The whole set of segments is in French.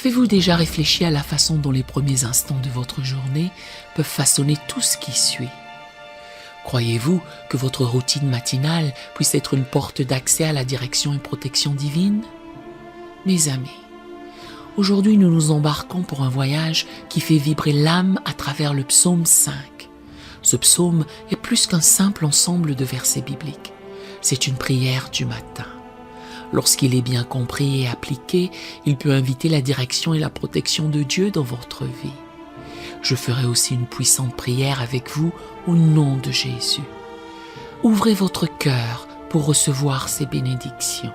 Avez-vous déjà réfléchi à la façon dont les premiers instants de votre journée peuvent façonner tout ce qui suit? Croyez-vous que votre routine matinale puisse être une porte d'accès à la direction et protection divine? Mes amis, aujourd'hui nous nous embarquons pour un voyage qui fait vibrer l'âme à travers le psaume 5. Ce psaume est plus qu'un simple ensemble de versets bibliques. C'est une prière du matin. Lorsqu'il est bien compris et appliqué, il peut inviter la direction et la protection de Dieu dans votre vie. Je ferai aussi une puissante prière avec vous au nom de Jésus. Ouvrez votre cœur pour recevoir ces bénédictions.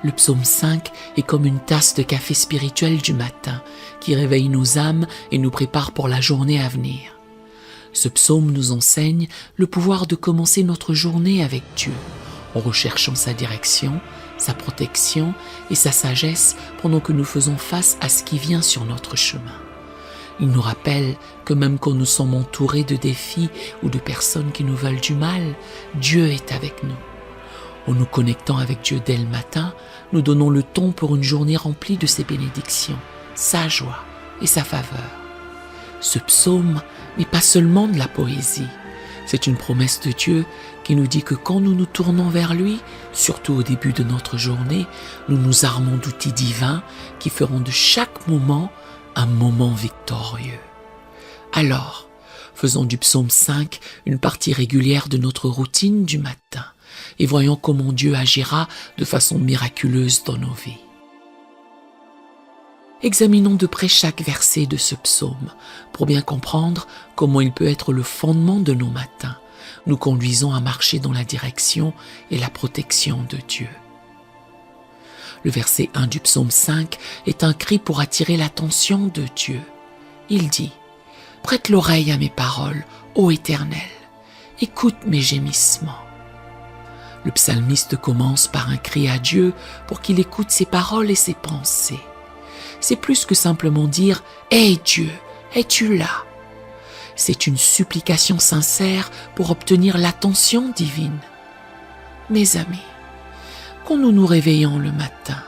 Le psaume 5 est comme une tasse de café spirituel du matin qui réveille nos âmes et nous prépare pour la journée à venir. Ce psaume nous enseigne le pouvoir de commencer notre journée avec Dieu, en recherchant sa direction, sa protection et sa sagesse pendant que nous faisons face à ce qui vient sur notre chemin. Il nous rappelle que même quand nous sommes entourés de défis ou de personnes qui nous veulent du mal, Dieu est avec nous. En nous connectant avec Dieu dès le matin, nous donnons le ton pour une journée remplie de ses bénédictions, sa joie et sa faveur. Ce psaume n'est pas seulement de la poésie. C'est une promesse de Dieu qui nous dit que quand nous nous tournons vers lui, surtout au début de notre journée, nous nous armons d'outils divins qui feront de chaque moment un moment victorieux. Alors, faisons du psaume 5 une partie régulière de notre routine du matin et voyons comment Dieu agira de façon miraculeuse dans nos vies. Examinons de près chaque verset de ce psaume pour bien comprendre comment il peut être le fondement de nos matins, nous conduisant à marcher dans la direction et la protection de Dieu. Le verset 1 du psaume 5 est un cri pour attirer l'attention de Dieu. Il dit « Prête l'oreille à mes paroles, ô Éternel, écoute mes gémissements. » Le psalmiste commence par un cri à Dieu pour qu'il écoute ses paroles et ses pensées. C'est plus que simplement dire « Hey Dieu, es-tu là ?» C'est une supplication sincère pour obtenir l'attention divine. Mes amis, quand nous nous réveillons le matin,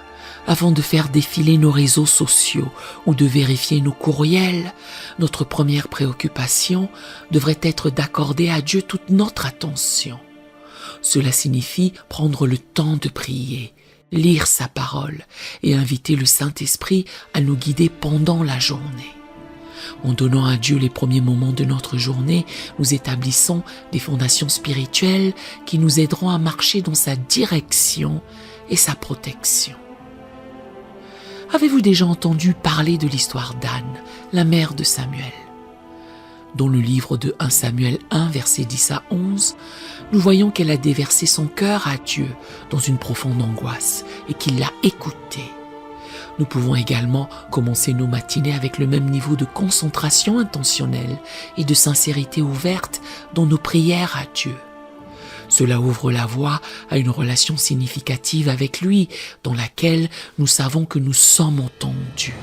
avant de faire défiler nos réseaux sociaux ou de vérifier nos courriels, notre première préoccupation devrait être d'accorder à Dieu toute notre attention. Cela signifie prendre le temps de prier, lire sa parole et inviter le Saint-Esprit à nous guider pendant la journée. En donnant à Dieu les premiers moments de notre journée, nous établissons des fondations spirituelles qui nous aideront à marcher dans sa direction et sa protection. Avez-vous déjà entendu parler de l'histoire d'Anne, la mère de Samuel? Dans le livre de 1 Samuel 1, versets 10 à 11, nous voyons qu'elle a déversé son cœur à Dieu dans une profonde angoisse et qu'il l'a écouté. Nous pouvons également commencer nos matinées avec le même niveau de concentration intentionnelle et de sincérité ouverte dans nos prières à Dieu. Cela ouvre la voie à une relation significative avec lui, dans laquelle nous savons que nous sommes entendus.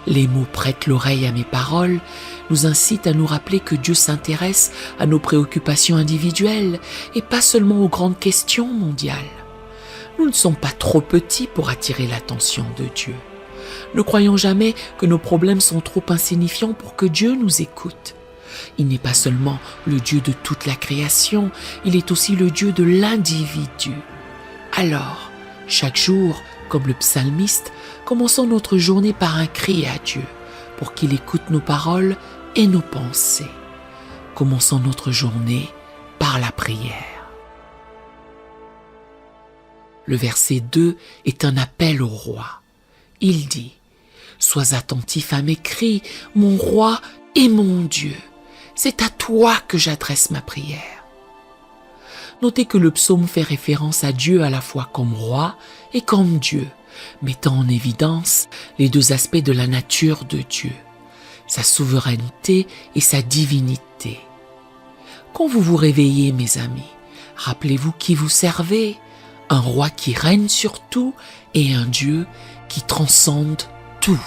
Les mots « prête l'oreille à mes paroles » nous incitent à nous rappeler que Dieu s'intéresse à nos préoccupations individuelles et pas seulement aux grandes questions mondiales. Nous ne sommes pas trop petits pour attirer l'attention de Dieu. Ne croyons jamais que nos problèmes sont trop insignifiants pour que Dieu nous écoute. Il n'est pas seulement le Dieu de toute la création, il est aussi le Dieu de l'individu. Alors, chaque jour, comme le psalmiste, commençons notre journée par un cri à Dieu, pour qu'il écoute nos paroles et nos pensées. Commençons notre journée par la prière. Le verset 2 est un appel au roi. Il dit « Sois attentif à mes cris, mon roi et mon Dieu. C'est à toi que j'adresse ma prière. » Notez que le psaume fait référence à Dieu à la fois comme roi et comme Dieu, mettant en évidence les deux aspects de la nature de Dieu, sa souveraineté et sa divinité. Quand vous vous réveillez, mes amis, rappelez-vous qui vous servez, un roi qui règne sur tout et un Dieu qui transcende tout.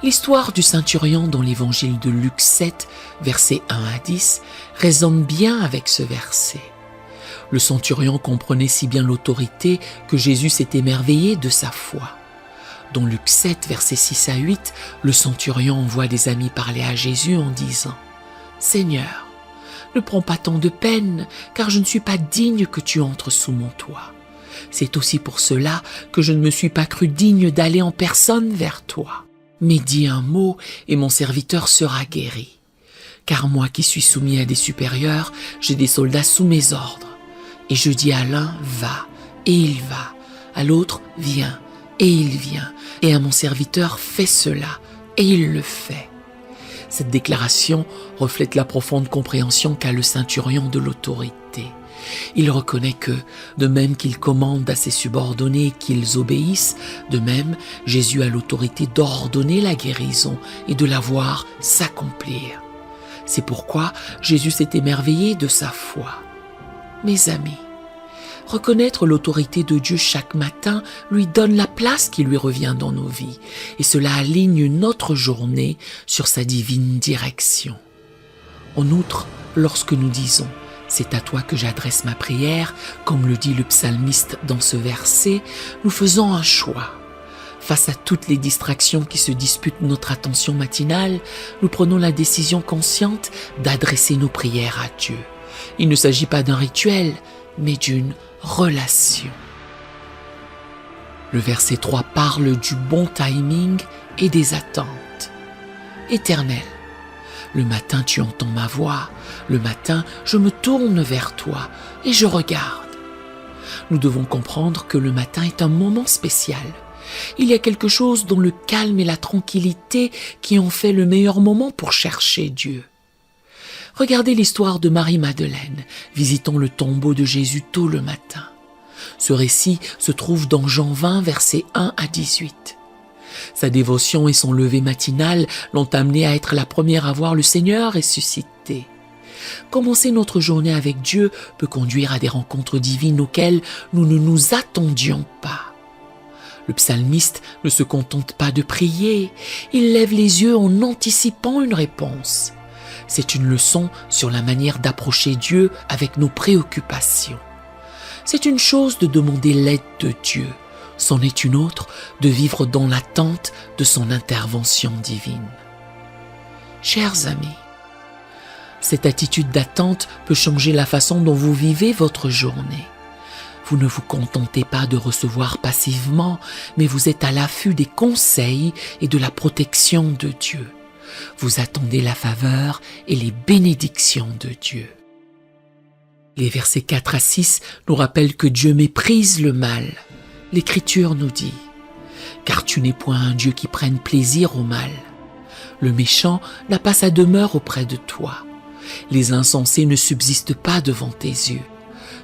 L'histoire du centurion dans l'évangile de Luc 7, versets 1 à 10, résonne bien avec ce verset. Le centurion comprenait si bien l'autorité que Jésus s'est émerveillé de sa foi. Dans Luc 7, versets 6 à 8, le centurion envoie des amis parler à Jésus en disant « Seigneur, ne prends pas tant de peine, car je ne suis pas digne que tu entres sous mon toit. C'est aussi pour cela que je ne me suis pas cru digne d'aller en personne vers toi. Mais dis un mot et mon serviteur sera guéri. Car moi qui suis soumis à des supérieurs, j'ai des soldats sous mes ordres. Et je dis à l'un, va, et il va. À l'autre, viens, et il vient. Et à mon serviteur, fais cela, et il le fait. » Cette déclaration reflète la profonde compréhension qu'a le centurion de l'autorité. Il reconnaît que, de même qu'il commande à ses subordonnés qu'ils obéissent, de même, Jésus a l'autorité d'ordonner la guérison et de la voir s'accomplir. C'est pourquoi Jésus s'est émerveillé de sa foi. Mes amis, reconnaître l'autorité de Dieu chaque matin lui donne la place qui lui revient dans nos vies, et cela aligne notre journée sur sa divine direction. En outre, lorsque nous disons « C'est à toi que j'adresse ma prière », comme le dit le psalmiste dans ce verset, nous faisons un choix. Face à toutes les distractions qui se disputent notre attention matinale, nous prenons la décision consciente d'adresser nos prières à Dieu. Il ne s'agit pas d'un rituel, mais d'une relation. Le verset 3 parle du bon timing et des attentes. Éternel, le matin tu entends ma voix, le matin je me tourne vers toi et je regarde. Nous devons comprendre que le matin est un moment spécial. Il y a quelque chose dans le calme et la tranquillité qui en fait le meilleur moment pour chercher Dieu. Regardez l'histoire de Marie-Madeleine, visitant le tombeau de Jésus tôt le matin. Ce récit se trouve dans Jean 20, versets 1 à 18. Sa dévotion et son lever matinal l'ont amenée à être la première à voir le Seigneur ressuscité. Commencer notre journée avec Dieu peut conduire à des rencontres divines auxquelles nous ne nous attendions pas. Le psalmiste ne se contente pas de prier, il lève les yeux en anticipant une réponse. C'est une leçon sur la manière d'approcher Dieu avec nos préoccupations. C'est une chose de demander l'aide de Dieu, c'en est une autre de vivre dans l'attente de son intervention divine. Chers amis, cette attitude d'attente peut changer la façon dont vous vivez votre journée. Vous ne vous contentez pas de recevoir passivement, mais vous êtes à l'affût des conseils et de la protection de Dieu. Vous attendez la faveur et les bénédictions de Dieu. Les versets 4 à 6 nous rappellent que Dieu méprise le mal. L'Écriture nous dit « Car tu n'es point un Dieu qui prenne plaisir au mal. Le méchant n'a pas sa demeure auprès de toi. Les insensés ne subsistent pas devant tes yeux.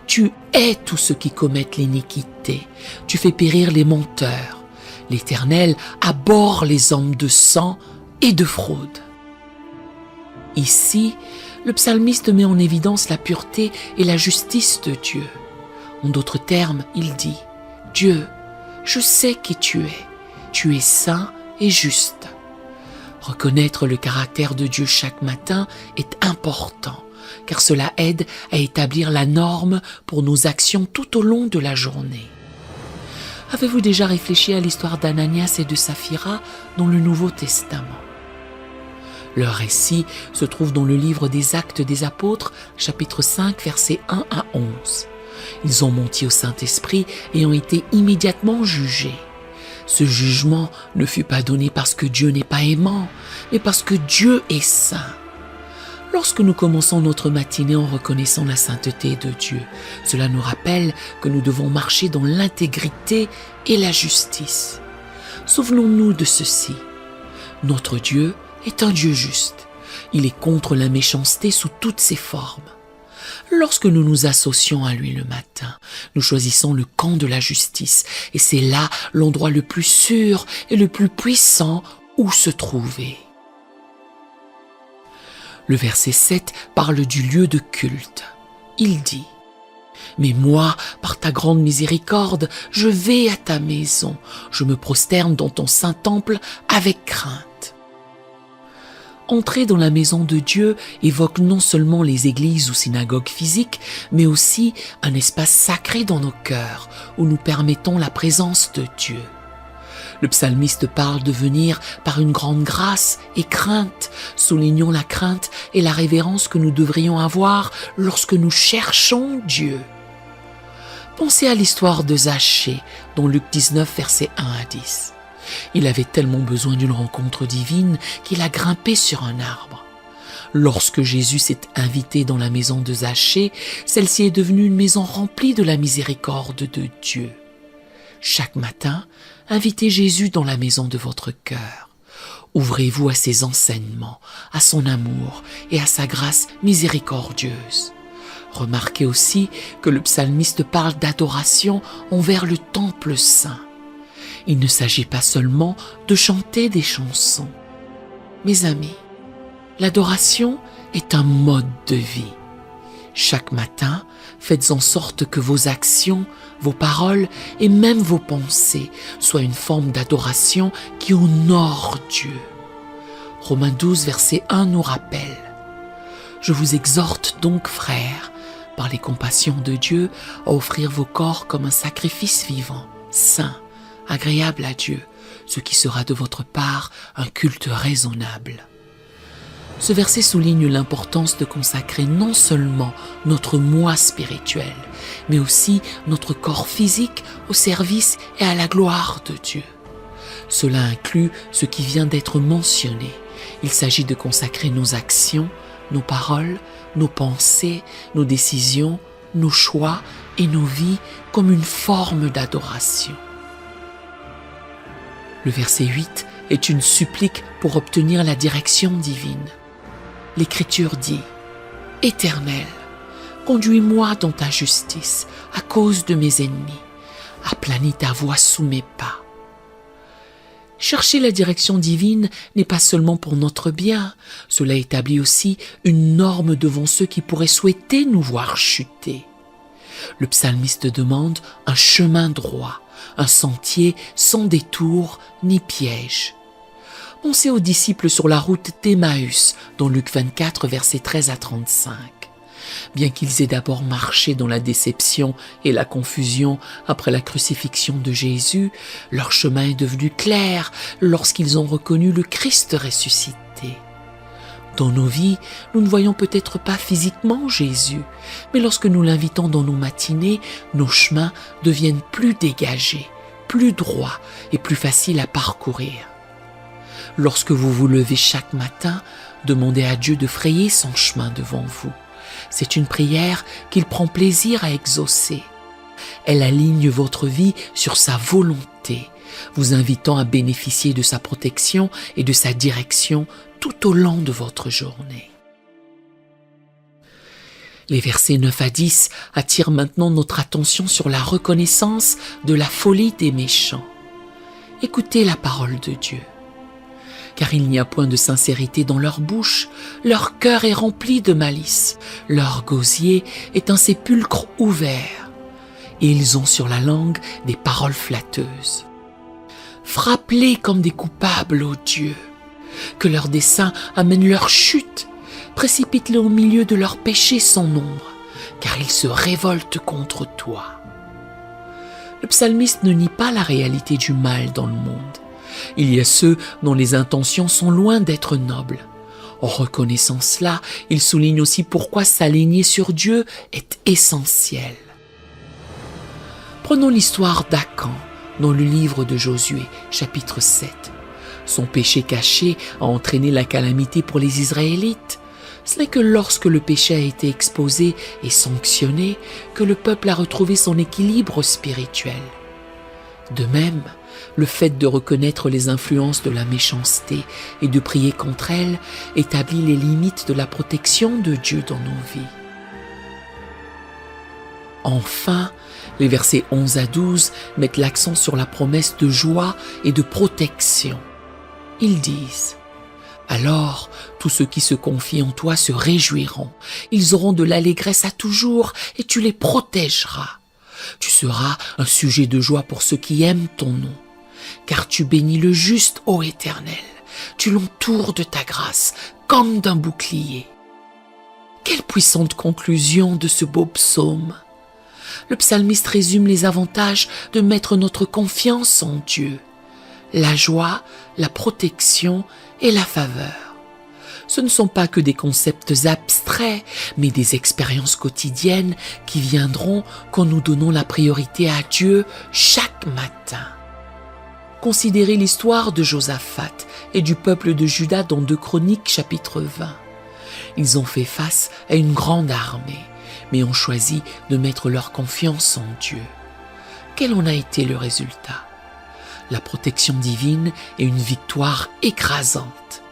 Tu hais tous ceux qui commettent l'iniquité. Tu fais périr les menteurs. L'Éternel abhorre les hommes de sang et de fraude. » Ici, le psalmiste met en évidence la pureté et la justice de Dieu. En d'autres termes, il dit « Dieu, je sais qui tu es saint et juste. » Reconnaître le caractère de Dieu chaque matin est important, car cela aide à établir la norme pour nos actions tout au long de la journée. Avez-vous déjà réfléchi à l'histoire d'Ananias et de Saphira dans le Nouveau Testament? Leur récit se trouve dans le livre des Actes des Apôtres, chapitre 5, versets 1 à 11. Ils ont menti au Saint-Esprit et ont été immédiatement jugés. Ce jugement ne fut pas donné parce que Dieu n'est pas aimant, mais parce que Dieu est saint. Lorsque nous commençons notre matinée en reconnaissant la sainteté de Dieu, cela nous rappelle que nous devons marcher dans l'intégrité et la justice. Souvenons-nous de ceci. Notre Dieu est un Dieu juste. Il est contre la méchanceté sous toutes ses formes. Lorsque nous nous associons à lui le matin, nous choisissons le camp de la justice, et c'est là l'endroit le plus sûr et le plus puissant où se trouver. Le verset 7 parle du lieu de culte. Il dit « Mais moi, par ta grande miséricorde, je vais à ta maison, je me prosterne dans ton saint temple avec crainte. » Entrer dans la maison de Dieu évoque non seulement les églises ou synagogues physiques, mais aussi un espace sacré dans nos cœurs où nous permettons la présence de Dieu. Le psalmiste parle de venir par une grande grâce et crainte, soulignant la crainte et la révérence que nous devrions avoir lorsque nous cherchons Dieu. Pensez à l'histoire de Zachée, dans Luc 19, versets 1 à 10. Il avait tellement besoin d'une rencontre divine qu'il a grimpé sur un arbre. Lorsque Jésus s'est invité dans la maison de Zachée, celle-ci est devenue une maison remplie de la miséricorde de Dieu. Chaque matin, invitez Jésus dans la maison de votre cœur. Ouvrez-vous à ses enseignements, à son amour et à sa grâce miséricordieuse. Remarquez aussi que le psalmiste parle d'adoration envers le temple saint. Il ne s'agit pas seulement de chanter des chansons. Mes amis, l'adoration est un mode de vie. Chaque matin, faites en sorte que vos actions, vos paroles et même vos pensées soient une forme d'adoration qui honore Dieu. Romains 12, verset 1 nous rappelle « Je vous exhorte donc, frères, par les compassions de Dieu, à offrir vos corps comme un sacrifice vivant, saint, agréable à Dieu, ce qui sera de votre part un culte raisonnable. » Ce verset souligne l'importance de consacrer non seulement notre moi spirituel, mais aussi notre corps physique au service et à la gloire de Dieu. Cela inclut ce qui vient d'être mentionné. Il s'agit de consacrer nos actions, nos paroles, nos pensées, nos décisions, nos choix et nos vies comme une forme d'adoration. Le verset 8 est une supplique pour obtenir la direction divine. L'Écriture dit « Éternel, conduis-moi dans ta justice à cause de mes ennemis, aplanis ta voie sous mes pas. » Chercher la direction divine n'est pas seulement pour notre bien, cela établit aussi une norme devant ceux qui pourraient souhaiter nous voir chuter. Le psalmiste demande un chemin droit, un sentier sans détour ni piège. Pensez aux disciples sur la route d'Emmaüs, dans Luc 24, versets 13 à 35. Bien qu'ils aient d'abord marché dans la déception et la confusion après la crucifixion de Jésus, leur chemin est devenu clair lorsqu'ils ont reconnu le Christ ressuscité. Dans nos vies, nous ne voyons peut-être pas physiquement Jésus, mais lorsque nous l'invitons dans nos matinées, nos chemins deviennent plus dégagés, plus droits et plus faciles à parcourir. Lorsque vous vous levez chaque matin, demandez à Dieu de frayer son chemin devant vous. C'est une prière qu'il prend plaisir à exaucer. Elle aligne votre vie sur sa volonté, vous invitant à bénéficier de sa protection et de sa direction tout au long de votre journée. Les versets 9 à 10 attirent maintenant notre attention sur la reconnaissance de la folie des méchants. Écoutez la parole de Dieu. Car il n'y a point de sincérité dans leur bouche, leur cœur est rempli de malice, leur gosier est un sépulcre ouvert, et ils ont sur la langue des paroles flatteuses. Frappe-les comme des coupables, ô Dieu, que leurs desseins amènent leur chute, précipite-les au milieu de leurs péchés sans nombre, car ils se révoltent contre toi. Le psalmiste ne nie pas la réalité du mal dans le monde. Il y a ceux dont les intentions sont loin d'être nobles. En reconnaissant cela, il souligne aussi pourquoi s'aligner sur Dieu est essentiel. Prenons l'histoire d'Akan dans le livre de Josué, chapitre 7. Son péché caché a entraîné la calamité pour les Israélites. Ce n'est que lorsque le péché a été exposé et sanctionné que le peuple a retrouvé son équilibre spirituel. De même, le fait de reconnaître les influences de la méchanceté et de prier contre elles établit les limites de la protection de Dieu dans nos vies. Enfin, les versets 11 à 12 mettent l'accent sur la promesse de joie et de protection. Ils disent « Alors, tous ceux qui se confient en toi se réjouiront. Ils auront de l'allégresse à toujours et tu les protégeras. Tu seras un sujet de joie pour ceux qui aiment ton nom. Car tu bénis le juste, ô Éternel, Tu l'entoures de ta grâce comme d'un bouclier. Quelle puissante conclusion de ce beau psaume! Le psalmiste résume les avantages de mettre notre confiance en Dieu. La joie, la protection et la faveur. Ce ne sont pas que des concepts abstraits, mais des expériences quotidiennes qui viendront quand nous donnons la priorité à Dieu chaque matin. Considérez l'histoire de Josaphat et du peuple de Juda dans 2 Chroniques chapitre 20. Ils ont fait face à une grande armée, mais ont choisi de mettre leur confiance en Dieu. Quel en a été le résultat? La protection divine et une victoire écrasante.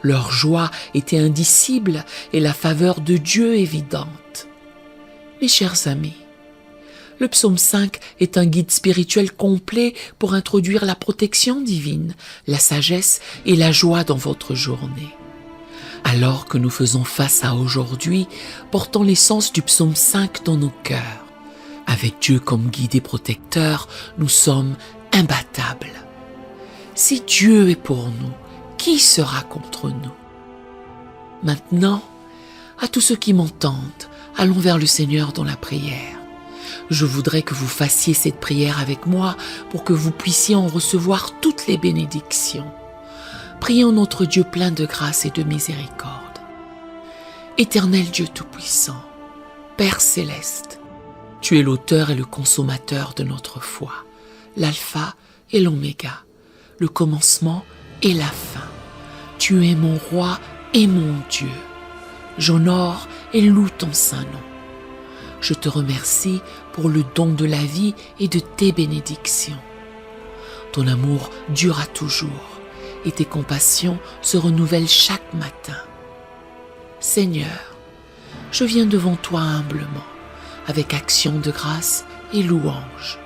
Leur joie était indicible et la faveur de Dieu évidente. Mes chers amis, le psaume 5 est un guide spirituel complet pour introduire la protection divine, la sagesse et la joie dans votre journée. Alors que nous faisons face à aujourd'hui, portons l'essence du psaume 5 dans nos cœurs. Avec Dieu comme guide et protecteur, nous sommes imbattables. Si Dieu est pour nous, qui sera contre nous? Maintenant, à tous ceux qui m'entendent, allons vers le Seigneur dans la prière. Je voudrais que vous fassiez cette prière avec moi pour que vous puissiez en recevoir toutes les bénédictions. Prions notre Dieu plein de grâce et de miséricorde. Éternel Dieu Tout-Puissant, Père Céleste, Tu es l'auteur et le consommateur de notre foi, l'alpha et l'oméga, le commencement et la fin. Tu es mon roi et mon Dieu. J'honore et loue ton saint nom. Je te remercie pour le don de la vie et de tes bénédictions. Ton amour durera toujours et tes compassions se renouvellent chaque matin. Seigneur, je viens devant toi humblement, avec action de grâce et louange.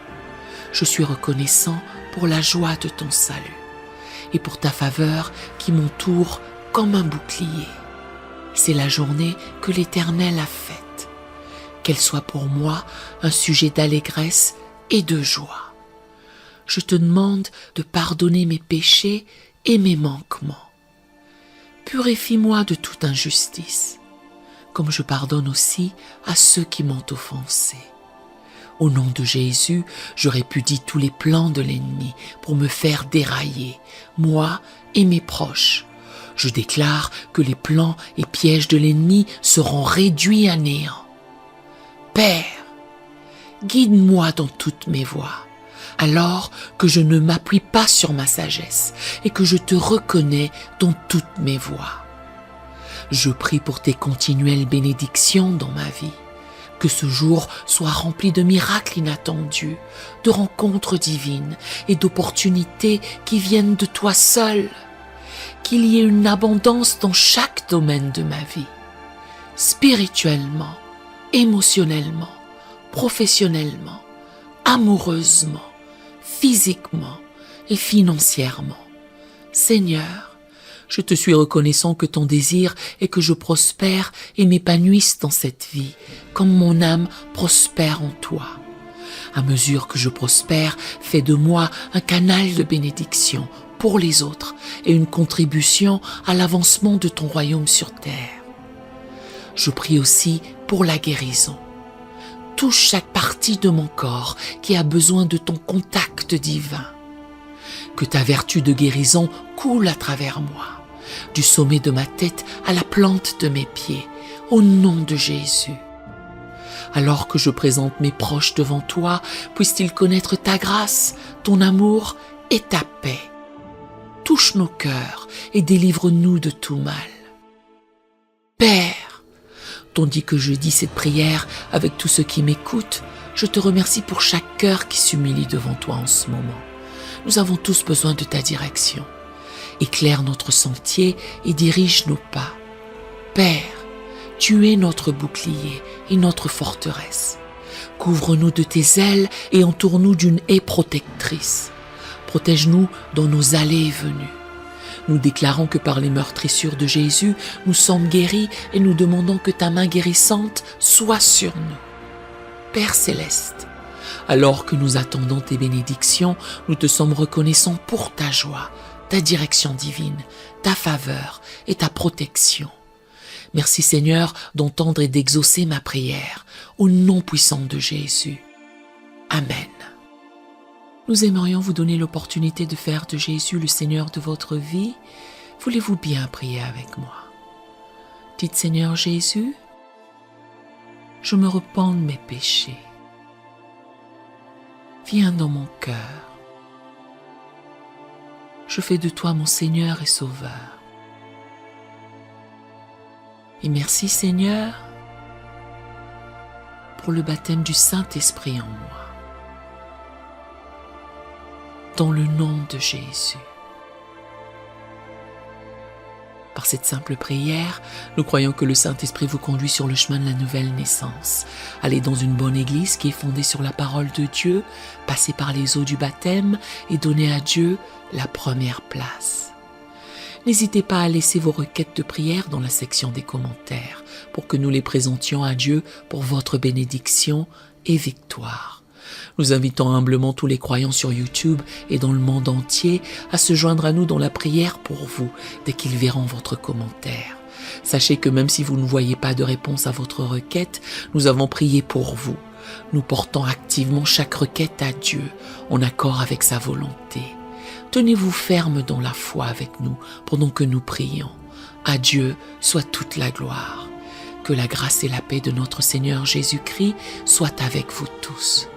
Je suis reconnaissant pour la joie de ton salut et pour ta faveur qui m'entoure comme un bouclier. C'est la journée que l'Éternel a faite. Qu'elle soit pour moi un sujet d'allégresse et de joie. Je te demande de pardonner mes péchés et mes manquements. Purifie-moi de toute injustice, comme je pardonne aussi à ceux qui m'ont offensé. Au nom de Jésus, je répudie tous les plans de l'ennemi pour me faire dérailler, moi et mes proches. Je déclare que les plans et pièges de l'ennemi seront réduits à néant. Père, guide-moi dans toutes mes voies, alors que je ne m'appuie pas sur ma sagesse et que je te reconnais dans toutes mes voies. Je prie pour tes continuelles bénédictions dans ma vie. Que ce jour soit rempli de miracles inattendus, de rencontres divines et d'opportunités qui viennent de toi seul. Qu'il y ait une abondance dans chaque domaine de ma vie, spirituellement, émotionnellement, professionnellement, amoureusement, physiquement et financièrement. Seigneur, je te suis reconnaissant que ton désir est que je prospère et m'épanouisse dans cette vie, comme mon âme prospère en toi. À mesure que je prospère, fais de moi un canal de bénédiction pour les autres et une contribution à l'avancement de ton royaume sur terre. Je prie aussi pour la guérison. Touche chaque partie de mon corps qui a besoin de ton contact divin. Que ta vertu de guérison coule à travers moi, du sommet de ma tête à la plante de mes pieds, au nom de Jésus. Alors que je présente mes proches devant toi, puissent-ils connaître ta grâce, ton amour et ta paix. Touche nos cœurs et délivre-nous de tout mal. Père, tandis que je dis cette prière avec tous ceux qui m'écoutent, je te remercie pour chaque cœur qui s'humilie devant toi en ce moment. Nous avons tous besoin de ta direction. Éclaire notre sentier et dirige nos pas. Père, tu es notre bouclier et notre forteresse. Couvre-nous de tes ailes et entoure-nous d'une haie protectrice. Protège-nous dans nos allées et venues. Nous déclarons que par les meurtrissures de Jésus, nous sommes guéris et nous demandons que ta main guérissante soit sur nous. Père Céleste, alors que nous attendons tes bénédictions, nous te sommes reconnaissants pour ta joie, ta direction divine, ta faveur et ta protection. Merci Seigneur d'entendre et d'exaucer ma prière, au nom puissant de Jésus. Amen. Nous aimerions vous donner l'opportunité de faire de Jésus le Seigneur de votre vie. Voulez-vous bien prier avec moi? Dites Seigneur Jésus, je me repens de mes péchés. Viens dans mon cœur. Je fais de toi mon Seigneur et Sauveur. Et merci Seigneur pour le baptême du Saint-Esprit en moi. Dans le nom de Jésus. Par cette simple prière, nous croyons que le Saint-Esprit vous conduit sur le chemin de la nouvelle naissance. Allez dans une bonne église qui est fondée sur la parole de Dieu, passez par les eaux du baptême et donnez à Dieu la première place. N'hésitez pas à laisser vos requêtes de prière dans la section des commentaires pour que nous les présentions à Dieu pour votre bénédiction et victoire. Nous invitons humblement tous les croyants sur YouTube et dans le monde entier à se joindre à nous dans la prière pour vous dès qu'ils verront votre commentaire. Sachez que même si vous ne voyez pas de réponse à votre requête, nous avons prié pour vous. Nous portons activement chaque requête à Dieu en accord avec sa volonté. Tenez-vous ferme dans la foi avec nous pendant que nous prions. À Dieu soit toute la gloire. Que la grâce et la paix de notre Seigneur Jésus-Christ soient avec vous tous.